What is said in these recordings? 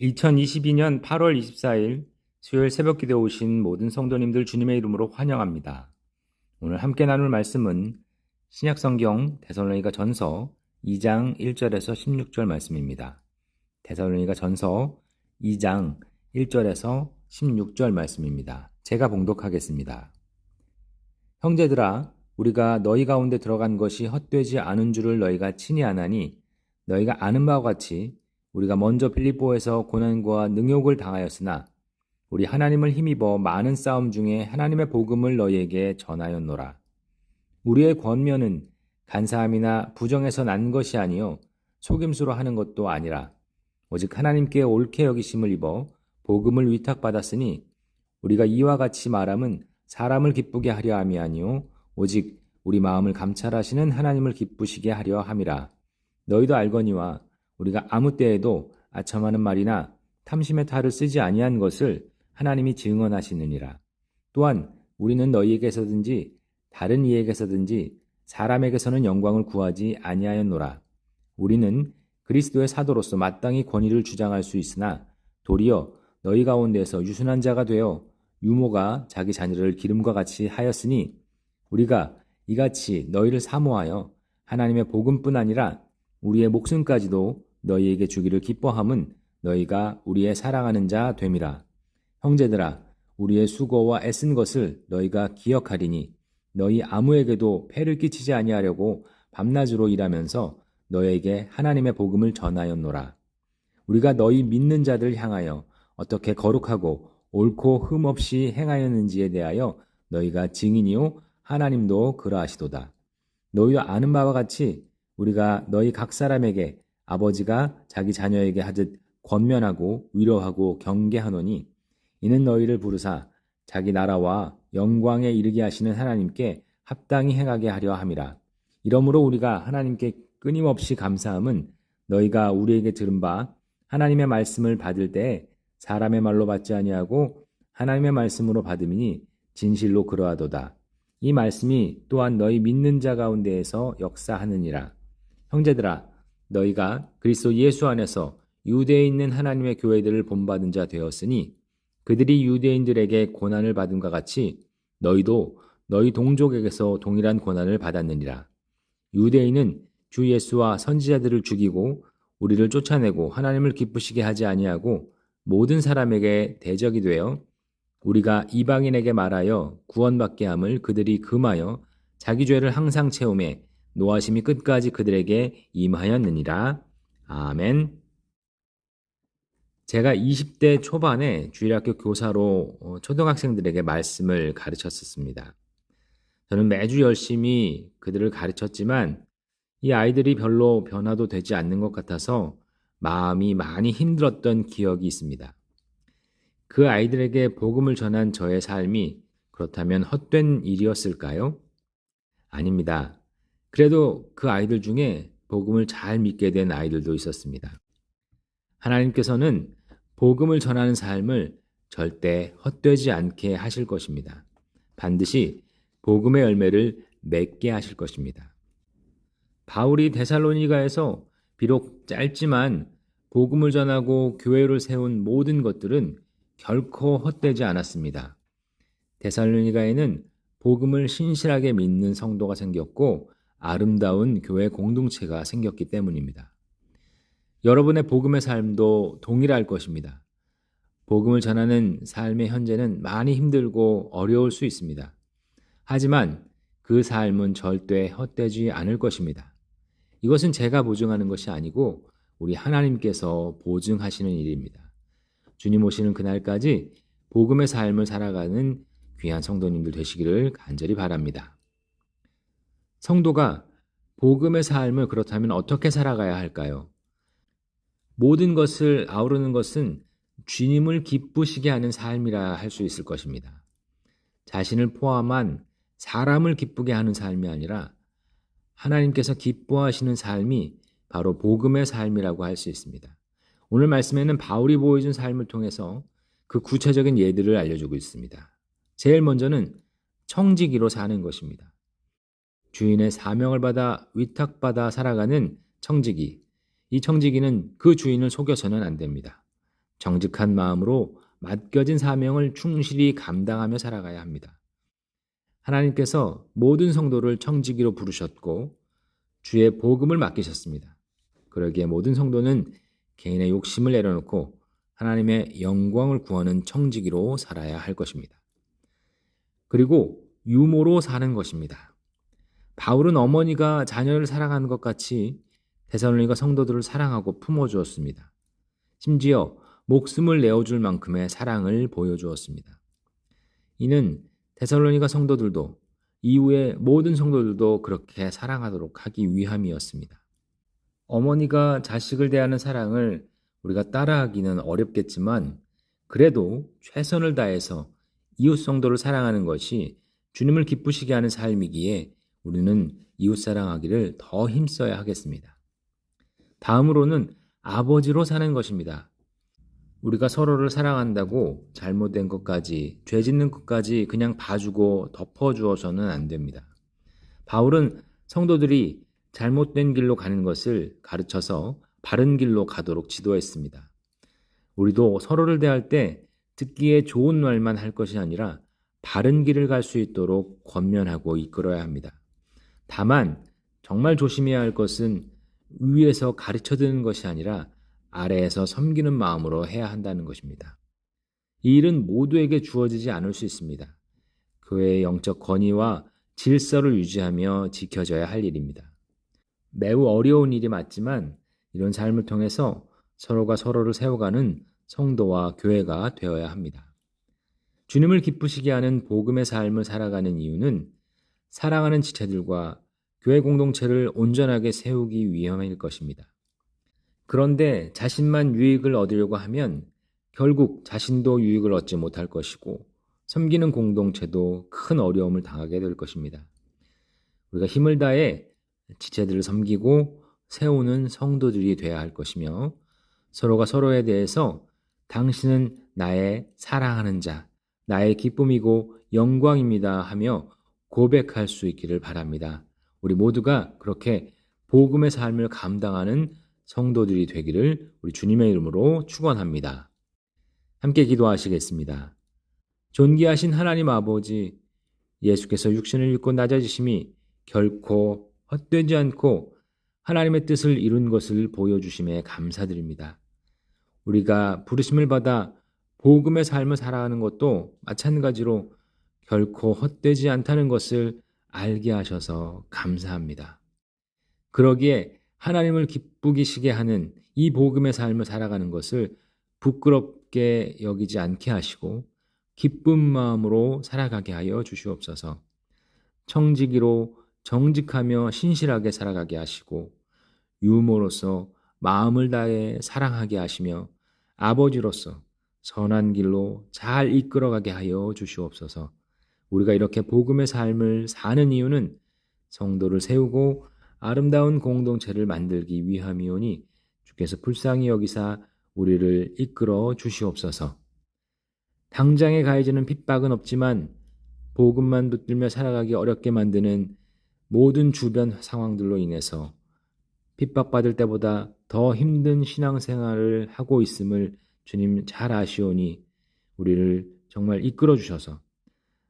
2022년 8월 24일 수요일 새벽기도에 오신 모든 성도님들 주님의 이름으로 환영합니다. 오늘 함께 나눌 말씀은 신약성경 데살로니가 전서 2장 1절에서 16절 말씀입니다. 데살로니가 전서 2장 1절에서 16절 말씀입니다. 제가 봉독하겠습니다. 형제들아, 우리가 너희 가운데 들어간 것이 헛되지 않은 줄을 너희가 친히 아나니 너희가 아는 바와 같이 우리가 먼저 빌립보에서 고난과 능욕을 당하였으나 우리 하나님을 힘입어 많은 싸움 중에 하나님의 복음을 너희에게 전하였노라. 우리의 권면은 간사함이나 부정에서 난 것이 아니요 속임수로 하는 것도 아니라 오직 하나님께 옳게 여기심을 입어 복음을 위탁받았으니 우리가 이와 같이 말함은 사람을 기쁘게 하려 함이 아니요 오직 우리 마음을 감찰하시는 하나님을 기쁘시게 하려 함이라. 너희도 알거니와 우리가 아무 때에도 아첨하는 말이나 탐심의 탈을 쓰지 아니한 것을 하나님이 증언하시느니라. 또한 우리는 너희에게서든지 다른 이에게서든지 사람에게서는 영광을 구하지 아니하였노라. 우리는 그리스도의 사도로서 마땅히 권위를 주장할 수 있으나 도리어 너희 가운데서 유순한 자가 되어 유모가 자기 자녀를 기름과 같이 하였으니 우리가 이같이 너희를 사모하여 하나님의 복음뿐 아니라 우리의 목숨까지도 너희에게 주기를 기뻐함은 너희가 우리의 사랑하는 자 됨이라. 형제들아, 우리의 수고와 애쓴 것을 너희가 기억하리니 너희 아무에게도 폐를 끼치지 아니하려고 밤낮으로 일하면서 너희에게 하나님의 복음을 전하였노라. 우리가 너희 믿는 자들 향하여 어떻게 거룩하고 옳고 흠 없이 행하였는지에 대하여 너희가 증인이요 하나님도 그러하시도다. 너희도 아는 바와 같이 우리가 너희 각 사람에게 아버지가 자기 자녀에게 하듯 권면하고 위로하고 경계하노니 이는 너희를 부르사 자기 나라와 영광에 이르게 하시는 하나님께 합당히 행하게 하려 함이라. 이러므로 우리가 하나님께 끊임없이 감사함은 너희가 우리에게 들은 바 하나님의 말씀을 받을 때에 사람의 말로 받지 아니하고 하나님의 말씀으로 받음이니 진실로 그러하도다. 이 말씀이 또한 너희 믿는 자 가운데에서 역사하느니라. 형제들아, 너희가 그리스도 예수 안에서 유대에 있는 하나님의 교회들을 본받은 자 되었으니 그들이 유대인들에게 고난을 받음과 같이 너희도 너희 동족에게서 동일한 고난을 받았느니라. 유대인은 주 예수와 선지자들을 죽이고 우리를 쫓아내고 하나님을 기쁘시게 하지 아니하고 모든 사람에게 대적이 되어 우리가 이방인에게 말하여 구원받게 함을 그들이 금하여 자기 죄를 항상 채우매 노하심이 끝까지 그들에게 임하였느니라. 아멘. 제가 20대 초반에 주일학교 교사로 초등학생들에게 말씀을 가르쳤었습니다. 저는 매주 열심히 그들을 가르쳤지만 이 아이들이 별로 변화도 되지 않는 것 같아서 마음이 많이 힘들었던 기억이 있습니다. 그 아이들에게 복음을 전한 저의 삶이 그렇다면 헛된 일이었을까요? 아닙니다. 그래도 그 아이들 중에 복음을 잘 믿게 된 아이들도 있었습니다. 하나님께서는 복음을 전하는 삶을 절대 헛되지 않게 하실 것입니다. 반드시 복음의 열매를 맺게 하실 것입니다. 바울이 데살로니가에서 비록 짧지만 복음을 전하고 교회를 세운 모든 것들은 결코 헛되지 않았습니다. 데살로니가에는 복음을 신실하게 믿는 성도가 생겼고 아름다운 교회 공동체가 생겼기 때문입니다. 여러분의 복음의 삶도 동일할 것입니다. 복음을 전하는 삶의 현재는 많이 힘들고 어려울 수 있습니다. 하지만 그 삶은 절대 헛되지 않을 것입니다. 이것은 제가 보증하는 것이 아니고 우리 하나님께서 보증하시는 일입니다. 주님 오시는 그날까지 복음의 삶을 살아가는 귀한 성도님들 되시기를 간절히 바랍니다. 성도가 복음의 삶을 그렇다면 어떻게 살아가야 할까요? 모든 것을 아우르는 것은 주님을 기쁘시게 하는 삶이라 할 수 있을 것입니다. 자신을 포함한 사람을 기쁘게 하는 삶이 아니라 하나님께서 기뻐하시는 삶이 바로 복음의 삶이라고 할 수 있습니다. 오늘 말씀에는 바울이 보여준 삶을 통해서 그 구체적인 예들을 알려주고 있습니다. 제일 먼저는 청지기로 사는 것입니다. 주인의 사명을 받아 위탁받아 살아가는 청지기. 이 청지기는 그 주인을 속여서는 안 됩니다. 정직한 마음으로 맡겨진 사명을 충실히 감당하며 살아가야 합니다. 하나님께서 모든 성도를 청지기로 부르셨고 주의 복음을 맡기셨습니다. 그러기에 모든 성도는 개인의 욕심을 내려놓고 하나님의 영광을 구하는 청지기로 살아야 할 것입니다. 그리고 유모로 사는 것입니다. 바울은 어머니가 자녀를 사랑하는 것 같이 데살로니가 성도들을 사랑하고 품어주었습니다. 심지어 목숨을 내어줄 만큼의 사랑을 보여주었습니다. 이는 데살로니가 성도들도 이후의 모든 성도들도 그렇게 사랑하도록 하기 위함이었습니다. 어머니가 자식을 대하는 사랑을 우리가 따라하기는 어렵겠지만 그래도 최선을 다해서 이웃 성도를 사랑하는 것이 주님을 기쁘시게 하는 삶이기에 우리는 이웃 사랑하기를 더 힘써야 하겠습니다. 다음으로는 아버지로 사는 것입니다. 우리가 서로를 사랑한다고 잘못된 것까지, 죄 짓는 것까지 그냥 봐주고 덮어주어서는 안 됩니다. 바울은 성도들이 잘못된 길로 가는 것을 가르쳐서 바른 길로 가도록 지도했습니다. 우리도 서로를 대할 때 듣기에 좋은 말만 할 것이 아니라 바른 길을 갈 수 있도록 권면하고 이끌어야 합니다. 다만 정말 조심해야 할 것은 위에서 가르쳐드는 것이 아니라 아래에서 섬기는 마음으로 해야 한다는 것입니다. 이 일은 모두에게 주어지지 않을 수 있습니다. 교회의 영적 권위와 질서를 유지하며 지켜져야 할 일입니다. 매우 어려운 일이 맞지만 이런 삶을 통해서 서로가 서로를 세워가는 성도와 교회가 되어야 합니다. 주님을 기쁘시게 하는 복음의 삶을 살아가는 이유는 사랑하는 지체들과 교회 공동체를 온전하게 세우기 위함일 것입니다. 그런데 자신만 유익을 얻으려고 하면 결국 자신도 유익을 얻지 못할 것이고 섬기는 공동체도 큰 어려움을 당하게 될 것입니다. 우리가 힘을 다해 지체들을 섬기고 세우는 성도들이 되어야 할 것이며 서로가 서로에 대해서 당신은 나의 사랑하는 자, 나의 기쁨이고 영광입니다 하며 고백할 수 있기를 바랍니다. 우리 모두가 그렇게 복음의 삶을 감당하는 성도들이 되기를 우리 주님의 이름으로 축원합니다. 함께 기도하시겠습니다. 존귀하신 하나님 아버지, 예수께서 육신을 입고 낮아지심이 결코 헛되지 않고 하나님의 뜻을 이룬 것을 보여주심에 감사드립니다. 우리가 부르심을 받아 복음의 삶을 살아가는 것도 마찬가지로 결코 헛되지 않다는 것을 알게 하셔서 감사합니다. 그러기에 하나님을 기쁘시게 하는 이 복음의 삶을 살아가는 것을 부끄럽게 여기지 않게 하시고 기쁜 마음으로 살아가게 하여 주시옵소서. 청지기로 정직하며 신실하게 살아가게 하시고 유모로서 마음을 다해 사랑하게 하시며 아버지로서 선한 길로 잘 이끌어가게 하여 주시옵소서. 우리가 이렇게 복음의 삶을 사는 이유는 성도를 세우고 아름다운 공동체를 만들기 위함이오니 주께서 불쌍히 여기사 우리를 이끌어 주시옵소서. 당장에 가해지는 핍박은 없지만 복음만 붙들며 살아가기 어렵게 만드는 모든 주변 상황들로 인해서 핍박받을 때보다 더 힘든 신앙생활을 하고 있음을 주님 잘 아시오니 우리를 정말 이끌어 주셔서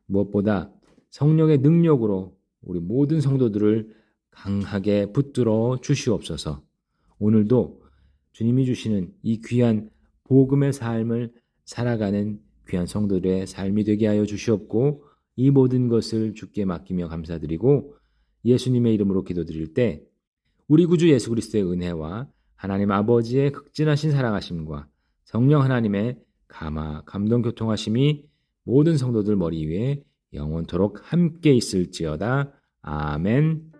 무엇보다 성령의 능력으로 우리 모든 성도들을 강하게 붙들어 주시옵소서. 오늘도 주님이 주시는 이 귀한 복음의 삶을 살아가는 귀한 성도들의 삶이 되게 하여 주시옵고 이 모든 것을 주께 맡기며 감사드리고 예수님의 이름으로 기도드릴 때 우리 구주 예수 그리스도의 은혜와 하나님 아버지의 극진하신 사랑하심과 성령 하나님의 감화 감동 교통하심이 모든 성도들 머리 위에 영원토록 함께 있을지어다. 아멘.